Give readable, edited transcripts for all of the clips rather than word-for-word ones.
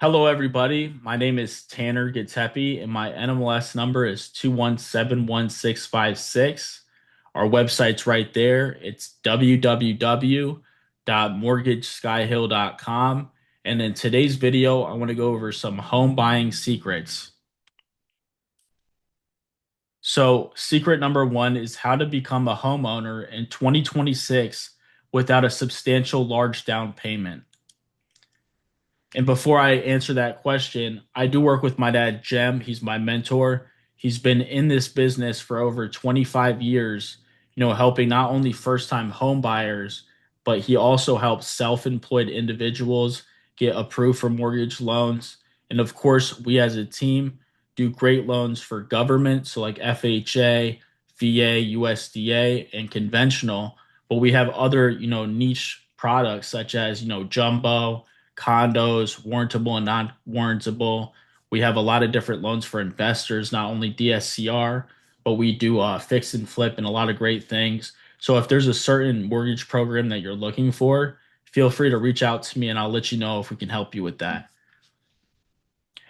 Hello, everybody. My name is Tanner Gatepi, and my NMLS number is 2171656. Our website's right there. It's www.mortgageskyhill.com. And in today's video, I want to go over some home buying secrets. So, secret number one is how to become a homeowner in 2026 without a substantial large down payment. And before I answer that question, I do work with my dad, Jem. He's my mentor. He's been in this business for over 25 years, helping not only first-time home buyers, but he also helps self-employed individuals get approved for mortgage loans. And of course, we as a team do great loans for government, so like FHA, VA, USDA, and conventional. But we have other, niche products such as, jumbo condos, warrantable and non-warrantable. We have a lot of different loans for investors, not only DSCR, but we do fix and flip and a lot of great things. So if there's a certain mortgage program that you're looking for, feel free to reach out to me and I'll let you know if we can help you with that.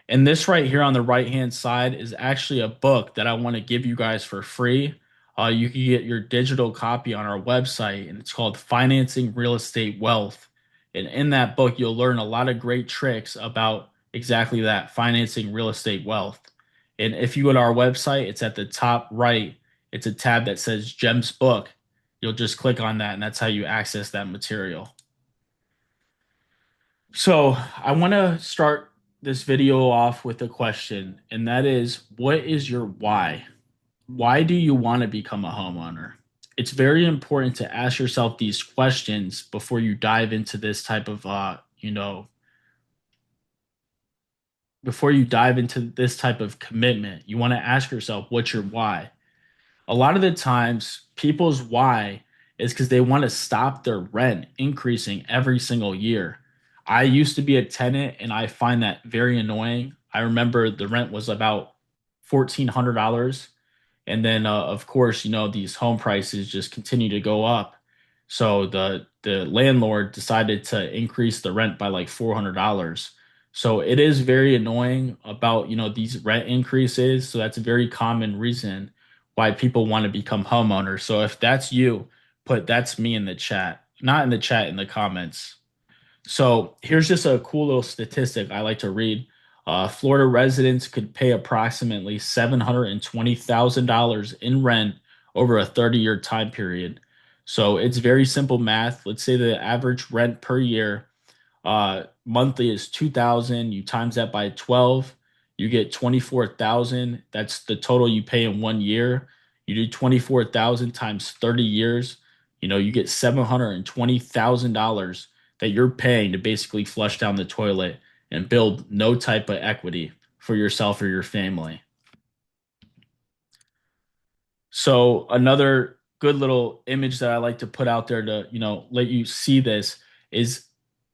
And this right here on the right hand side is actually a book that I want to give you guys for free. You can get your digital copy on our website, and it's called Financing Real Estate Wealth. And in that book, you'll learn a lot of great tricks about exactly that, financing real estate wealth. And if you go to our website, it's at the top right. It's a tab that says Gems Book. You'll just click on that, and that's how you access that material. So I want to start this video off with a question, and that is, what is your why? Why do you want to become a homeowner? It's very important to ask yourself these questions before you dive into this type of, before you dive into this type of commitment. You want to ask yourself, what's your why? A lot of the times, people's why is because they want to stop their rent increasing every single year. I used to be a tenant and I find that very annoying. I remember the rent was about $1,400. And then, of course, these home prices just continue to go up. So the landlord decided to increase the rent by like $400. So it is very annoying about, these rent increases. So that's a very common reason why people want to become homeowners. So if that's you, put that's me in the chat, not in the chat, in the comments. So here's just a cool little statistic I like to read. Florida residents could pay approximately $720,000 in rent over a 30-year time period. So it's very simple math. Let's say the average rent per year monthly is 2,000. You times that by 12, you get 24,000. That's the total you pay in 1 year. You do 24,000 times 30 years, you get $720,000 that you're paying to basically flush down the toilet and build no type of equity for yourself or your family. So another good little image that I like to put out there to, let you see this is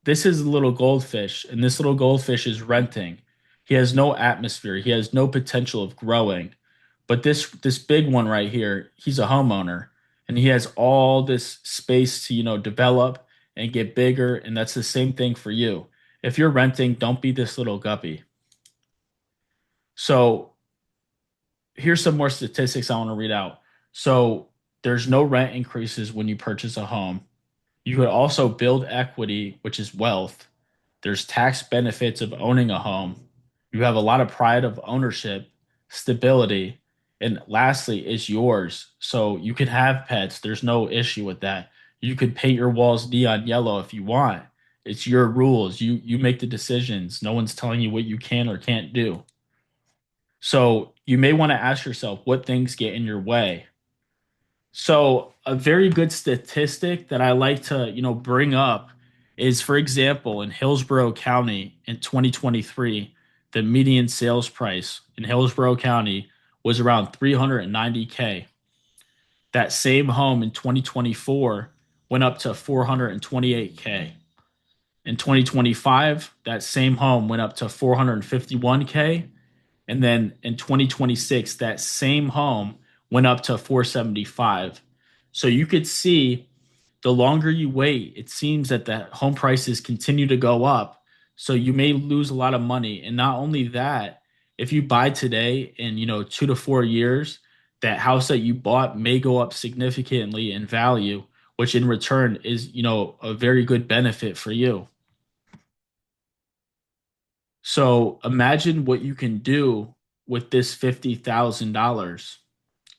a little goldfish, and this little goldfish is renting. He has no atmosphere. He has no potential of growing. But this big one right here, he's a homeowner, and he has all this space to, develop and get bigger, and that's the same thing for you. If you're renting, don't be this little guppy. So here's some more statistics I want to read out. So there's no rent increases when you purchase a home. You could also build equity, which is wealth. There's tax benefits of owning a home. You have a lot of pride of ownership, stability, and lastly, it's yours. So you can have pets. There's no issue with that. You could paint your walls neon yellow if you want. It's your rules. You make the decisions. No one's telling you what you can or can't do. So you may want to ask yourself what things get in your way. So a very good statistic that I like to, bring up is, for example, in Hillsborough County in 2023, the median sales price in Hillsborough County was around 390K. That same home in 2024 went up to 428K. In 2025, that same home went up to 451K. And then in 2026, that same home went up to 475. So you could see the longer you wait, it seems that the home prices continue to go up. So you may lose a lot of money. And not only that, if you buy today in, 2 to 4 years, that house that you bought may go up significantly in value, which in return is, a very good benefit for you. So imagine what you can do with this $50,000.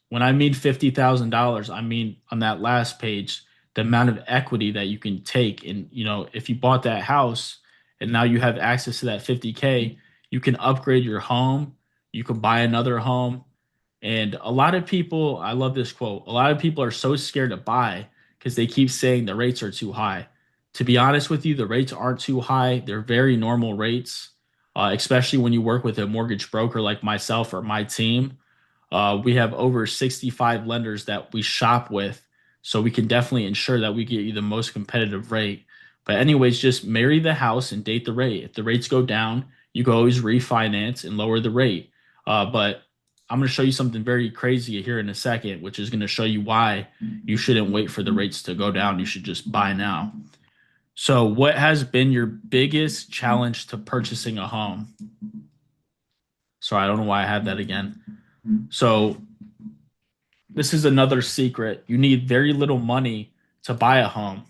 When I mean $50,000, I mean on that last page, the amount of equity that you can take. And, if you bought that house and now you have access to that 50K, you can upgrade your home, you can buy another home. And a lot of people, I love this quote, a lot of people are so scared to buy because they keep saying the rates are too high. To be honest with you, the rates aren't too high. They're very normal rates, especially when you work with a mortgage broker like myself or my team. We have over 65 lenders that we shop with, so we can definitely ensure that we get you the most competitive rate. But anyways, just marry the house and date the rate. If the rates go down, you can always refinance and lower the rate. But I'm going to show you something very crazy here in a second, which is going to show you why you shouldn't wait for the rates to go down. You should just buy now. So, what has been your biggest challenge to purchasing a home? Sorry, I don't know why I had that again. So, this is another secret. You need very little money to buy a home.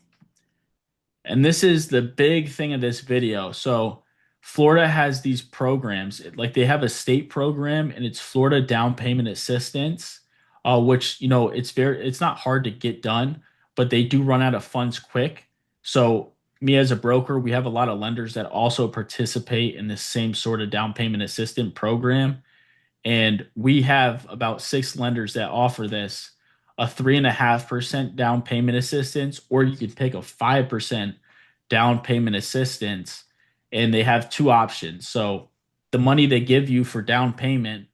And this is the big thing of this video. So, Florida has these programs, like they have a state program and it's Florida Down Payment Assistance, which, it's not hard to get done, but they do run out of funds quick. So, me as a broker, we have a lot of lenders that also participate in the same sort of down payment assistant program. And we have about six lenders that offer this a 3.5% down payment assistance, or you can take a 5% down payment assistance. And they have two options. So the money they give you for down payment,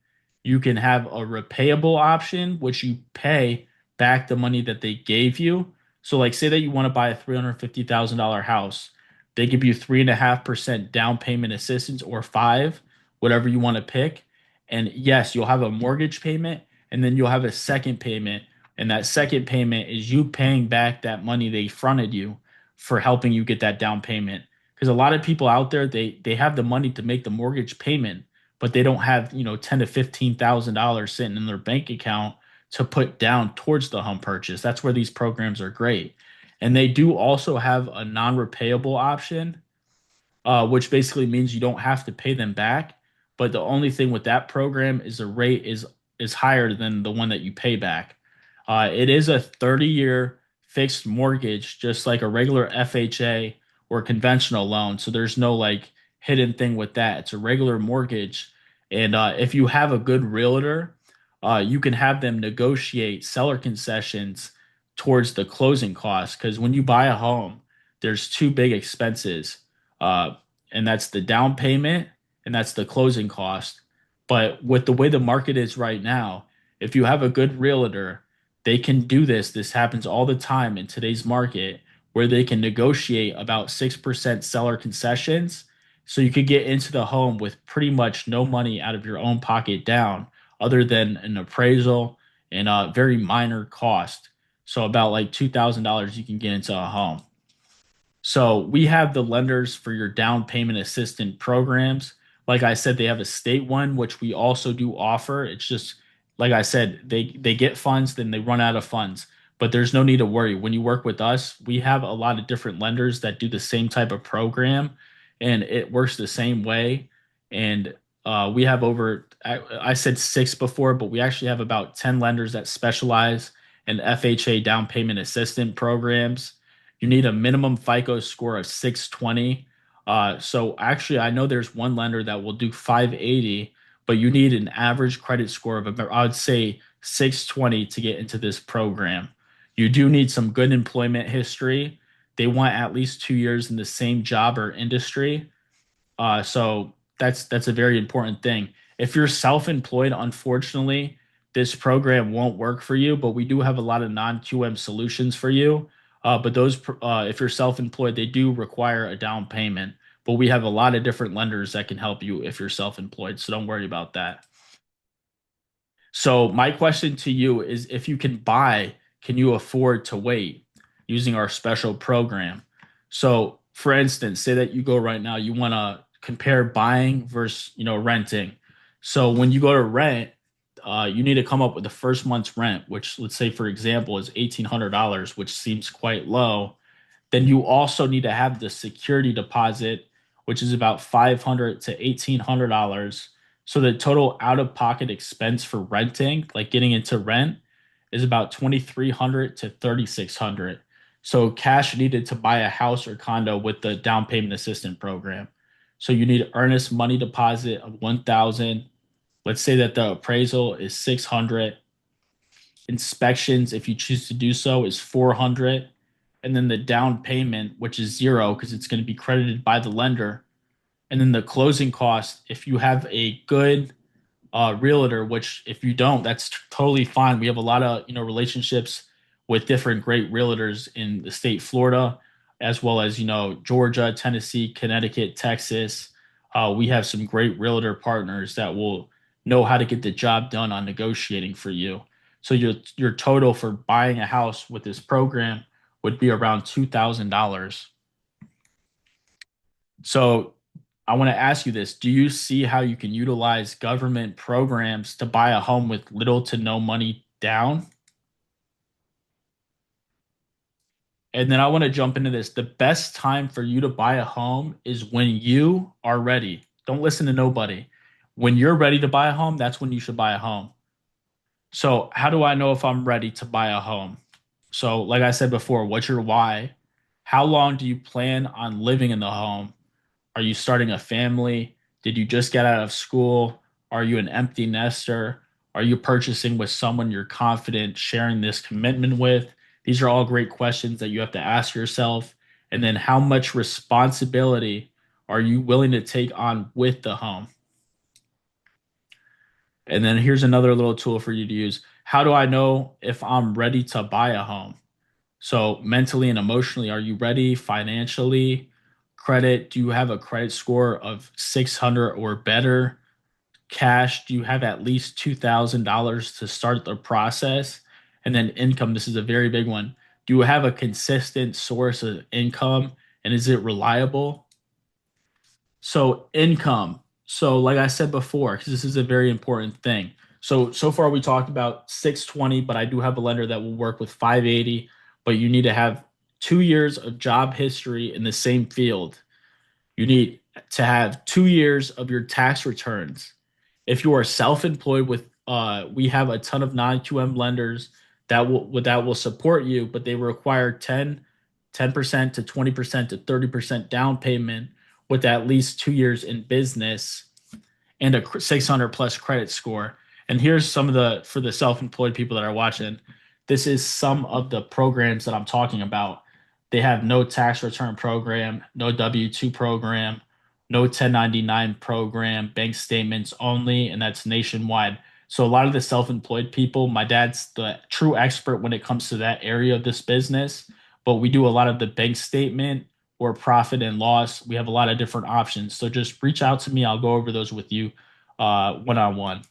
you can have a repayable option, which you pay back the money that they gave you. So, like, say that you want to buy a $350,000 house, they give you 3.5% down payment assistance or five, whatever you want to pick. And yes, you'll have a mortgage payment and then you'll have a second payment. And that second payment is you paying back that money they fronted you for helping you get that down payment. Because a lot of people out there, they have the money to make the mortgage payment, but they don't have, ten to $15,000 sitting in their bank account to put down towards the home purchase. That's where these programs are great. And they do also have a non-repayable option, which basically means you don't have to pay them back. But the only thing with that program is the rate is higher than the one that you pay back. It is a 30-year fixed mortgage, just like a regular FHA or conventional loan. So there's no like hidden thing with that. It's a regular mortgage, and if you have a good realtor, you can have them negotiate seller concessions towards the closing costs. Because when you buy a home, there's two big expenses, uh, and that's the down payment and that's the closing cost. But with the way the market is right now, if you have a good realtor, they can do this. This happens all the time in today's market where they can negotiate about 6% seller concessions. So you could get into the home with pretty much no money out of your own pocket down, other than an appraisal and a very minor cost. So about like $2,000 you can get into a home. So we have the lenders for your down payment assistant programs. Like I said, they have a state one, which we also do offer. It's just like I said, they get funds, then they run out of funds. But there's no need to worry. When you work with us, we have a lot of different lenders that do the same type of program, and it works the same way. And we have over, I said six before, but we actually have about 10 lenders that specialize in FHA down payment assistant programs. You need a minimum FICO score of 620. So actually, I know there's one lender that will do 580, but you need an average credit score of about, I would say, 620 to get into this program. You do need some good employment history. They want at least 2 years in the same job or industry. So that's a very important thing. If you're self-employed, unfortunately, this program won't work for you, but we do have a lot of non-QM solutions for you. But if you're self-employed, they do require a down payment. But we have a lot of different lenders that can help you if you're self-employed, so don't worry about that. So my question to you is, if you can buy, can you afford to wait using our special program? So For instance, say that you go right now, you want to compare buying versus, renting. So when you go to rent, you need to come up with the first month's rent, which let's say, for example, is $1,800, which seems quite low. Then you also need to have the security deposit, which is about $500 to $1,800. So the total out-of-pocket expense for renting, like getting into rent, is about 2,300 to 3,600. So cash needed to buy a house or condo with the down payment assistance program. So you need earnest money deposit of 1,000. Let's say that the appraisal is 600. Inspections, if you choose to do so, is 400. And then the down payment, which is zero because it's going to be credited by the lender. And then the closing cost, if you have a good realtor, which if you don't, that's totally fine. We have a lot of relationships with different great realtors in the state Florida, as well as Georgia, Tennessee, Connecticut, Texas. We have some great realtor partners that will know how to get the job done on negotiating for you. So your total for buying a house with this program would be around $2,000. So I want to ask you this. Do you see how you can utilize government programs to buy a home with little to no money down? And then I want to jump into this. The best time for you to buy a home is when you are ready. Don't listen to nobody. When you're ready to buy a home, that's when you should buy a home. So, how do I know if I'm ready to buy a home? So, like I said before, what's your why? How long do you plan on living in the home? Are you starting a family? Did you just get out of school? Are you an empty nester? Are you purchasing with someone you're confident sharing this commitment with? These are all great questions that you have to ask yourself. And then, how much responsibility are you willing to take on with the home? And then, here's another little tool for you to use. How do I know if I'm ready to buy a home? So, mentally and emotionally, are you ready financially? Credit, do you have a credit score of 600 or better? Cash, do you have at least $2,000 to start the process? And then income, this is a very big one. Do you have a consistent source of income and is it reliable? So, income. So, like I said before, because this is a very important thing. So far we talked about 620, but I do have a lender that will work with 580, but you need to have 2 years of job history in the same field. You need to have 2 years of your tax returns. If you are self-employed with, we have a ton of non-QM lenders that will support you, but they require 10% to 20% to 30% down payment with at least 2 years in business and a 600 plus credit score. And here's some of the for the self-employed people that are watching. This is some of the programs that I'm talking about. They have no tax return program, no W-2 program, no 1099 program, bank statements only, and that's nationwide. So a lot of the self-employed people, my dad's the true expert when it comes to that area of this business, but we do a lot of the bank statement or profit and loss. We have a lot of different options. So just reach out to me. I'll go over those with you one on one.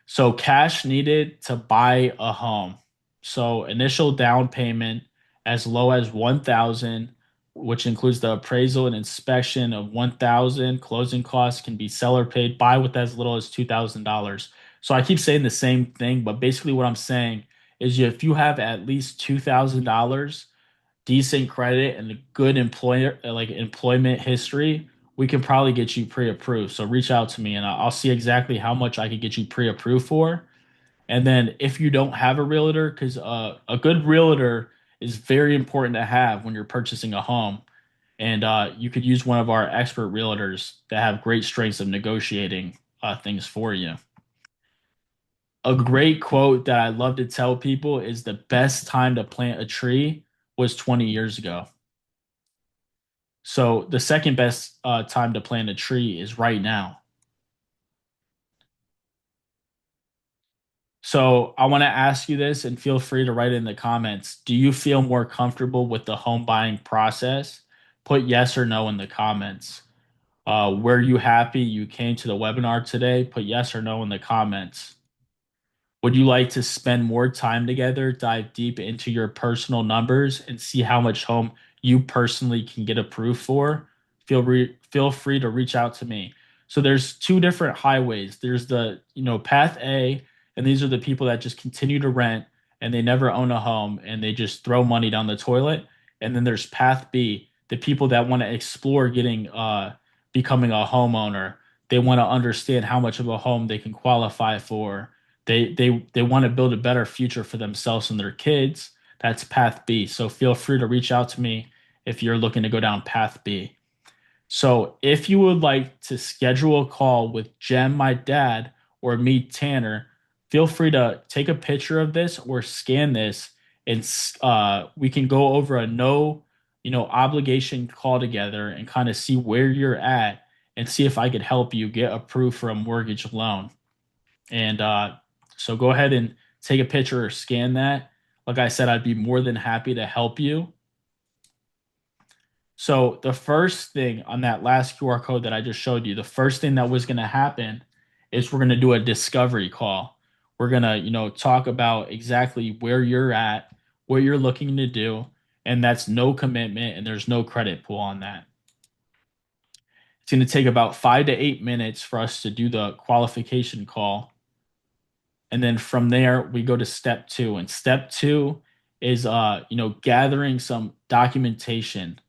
So cash needed to buy a home. So initial down payment as low as 1,000, which includes the appraisal and inspection of 1,000. Closing costs can be seller paid. Buy with as little as $2,000. So I keep saying the same thing, but basically what I'm saying is if you have at least $2,000, decent credit and a good employer like employment history, we can probably get you pre-approved. So reach out to me and I'll see exactly how much I could get you pre-approved for. And then if you don't have a realtor, because a good realtor is very important to have when you're purchasing a home. And you could use one of our expert realtors that have great strengths of negotiating things for you. A great quote that I love to tell people is the best time to plant a tree was 20 years ago. So the second best time to plant a tree is right now. So I want to ask you this and feel free to write it in the comments. Do you feel more comfortable with the home buying process? Put yes or no in the comments. Were you happy you came to the webinar today? Put yes or no in the comments. Would you like to spend more time together, dive deep into your personal numbers, and see how much home you personally can get approved for, feel free to reach out to me. So there's two different highways. There's the, path A, and these are the people that just continue to rent and they never own a home and they just throw money down the toilet. And then there's path B, the people that want to explore getting becoming a homeowner. They want to understand how much of a home they can qualify for. They want to build a better future for themselves and their kids. That's path B. So feel free to reach out to me if you're looking to go down path B. So if you would like to schedule a call with Jem, my dad, or me, Tanner, feel free to take a picture of this or scan this, and we can go over a no, obligation call together and kind of see where you're at and see if I could help you get approved for a mortgage loan. And so go ahead and take a picture or scan that. Like I said, I'd be more than happy to help you. So the first thing on that last QR code that I just showed you, the first thing that was going to happen is we're going to do a discovery call. We're going to, talk about exactly where you're at, what you're looking to do, and that's no commitment and there's no credit pull on that. It's going to take about 5 to 8 minutes for us to do the qualification call. And then from there, we go to step two. And step two is, gathering some documentation.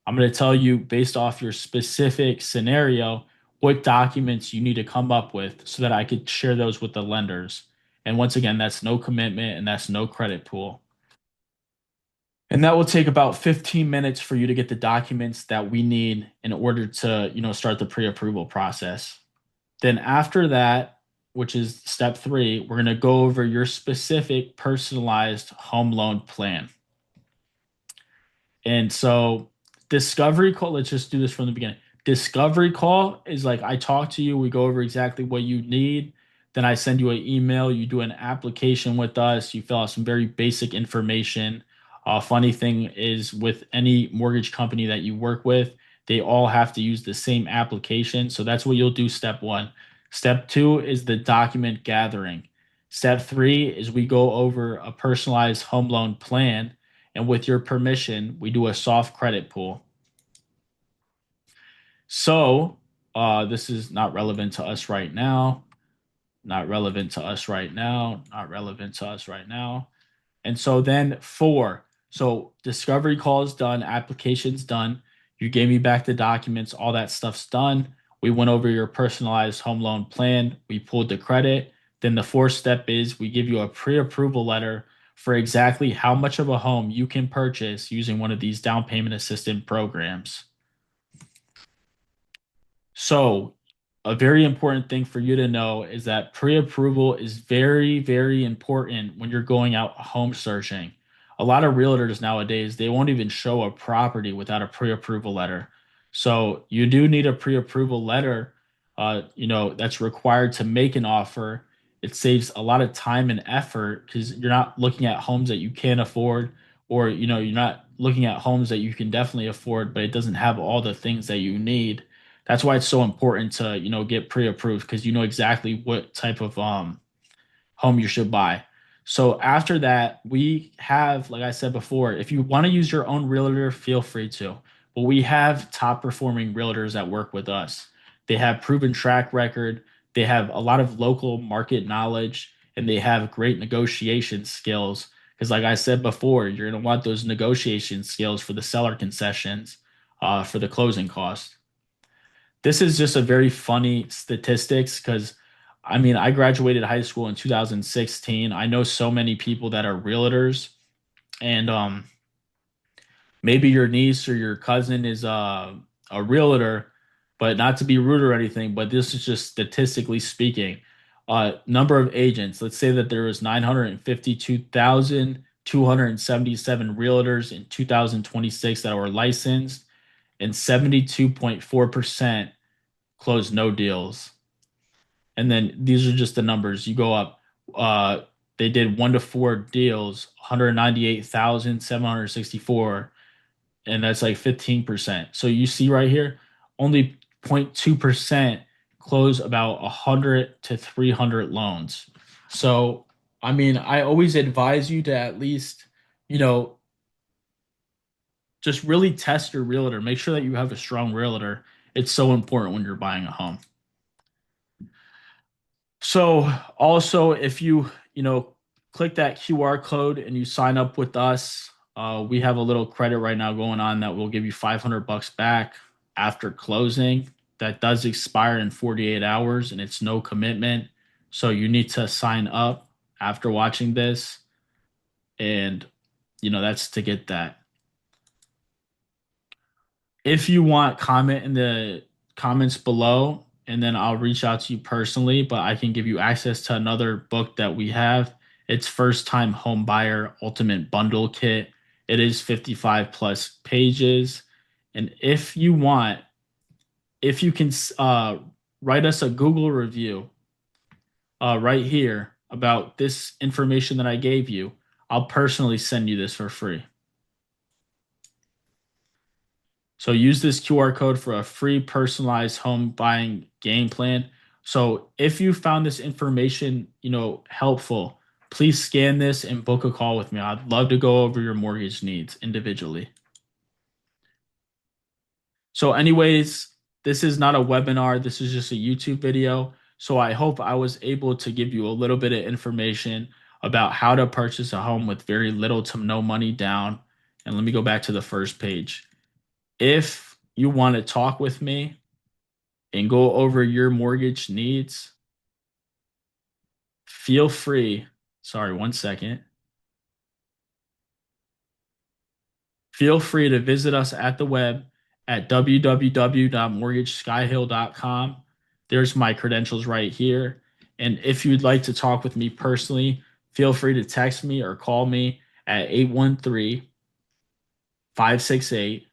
I'm going to tell you based off your specific scenario what documents you need to come up with so that I could share those with the lenders. And once again, that's no commitment and that's no credit pool. And that will take about 15 minutes for you to get the documents that we need in order to, start the pre-approval process. Then after that, which is step three, we're going to go over your specific personalized home loan plan. And so discovery call, let's just do this from the beginning. Discovery call is like I talk to you, we go over exactly what you need. Then I send you an email, you do an application with us, you fill out some very basic information. Funny thing is, with any mortgage company that you work with, they all have to use the same application. So that's what you'll do step one. Step two is the document gathering. Step three is we go over a personalized home loan plan. And with your permission, we do a soft credit pool. So this is not relevant to us right now. Not relevant to us right now. Not relevant to us right now. And so then four. So discovery call is done, application's done. You gave me back the documents, all that stuff's done. We went over your personalized home loan plan. We pulled the credit. Then the fourth step is we give you a pre-approval letter for exactly how much of a home you can purchase using one of these down payment assistance programs. So, a very important thing for you to know is that pre-approval is very, very important when you're going out home searching. A lot of realtors nowadays, they won't even show a property without a pre-approval letter. So, you do need a pre-approval letter, that's required to make an offer. It saves a lot of time and effort because you're not looking at homes that you can't afford, or, you're not looking at homes that you can definitely afford, but it doesn't have all the things that you need. That's why it's so important to, get pre-approved because you know exactly what type of home you should buy. So after that, we have, like I said before, if you want to use your own realtor, feel free to. But we have top performing realtors that work with us. They have proven track record, they have a lot of local market knowledge, and they have great negotiation skills. Because, like I said before, you're going to want those negotiation skills for the seller concessions, for the closing cost. This is just a very funny statistics because I mean, I graduated high school in 2016. I know so many people that are realtors, and maybe your niece or your cousin is a realtor, but not to be rude or anything, but this is just statistically speaking. Number of agents, let's say that there was 952,277 realtors in 2026 that were licensed, and 72.4% closed no deals. And then these are just the numbers. You go up. Uh, they did 1 to 4 deals, 198,764, and that's like 15%. So you see right here, only 0.2% close about 100 to 300 loans. So I mean, I always advise you to at least, you know, just really test your realtor. Make sure that you have a strong realtor. It's so important when you're buying a home. So also, if you click that QR code and you sign up with us, we have a little credit right now going on that will give you $500 back after closing. That does expire in 48 hours and it's no commitment. So you need to sign up after watching this, and that's to get that. If you want, comment in the comments below and then I'll reach out to you personally, but I can give you access to another book that we have. It's First Time Home Buyer Ultimate Bundle Kit. It is 55 plus pages. And if you want, if you can write us a Google review right here about this information that I gave you, I'll personally send you this for free. So use this QR code for a free personalized home buying game plan. So if you found this information, helpful, please scan this and book a call with me. I'd love to go over your mortgage needs individually. So anyways, this is not a webinar. This is just a YouTube video. So I hope I was able to give you a little bit of information about how to purchase a home with very little to no money down. And let me go back to the first page. If you want to talk with me and go over your mortgage needs, feel free. Sorry, 1 second. Feel free to visit us at the web at www.mortgageskyhill.com. There's my credentials right here. And if you'd like to talk with me personally, feel free to text me or call me at 813-568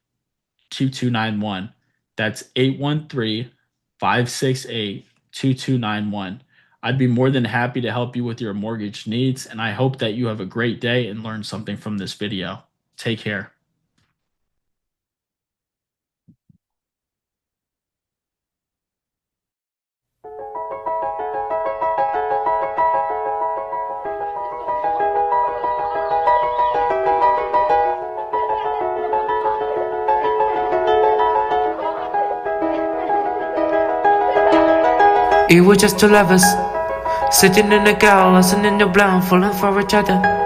2291. That's 813-568-2291. I'd be more than happy to help you with your mortgage needs, and I hope that you have a great day and learn something from this video. Take care. It was just two lovers sitting in a car, listening to blonde, falling for each other.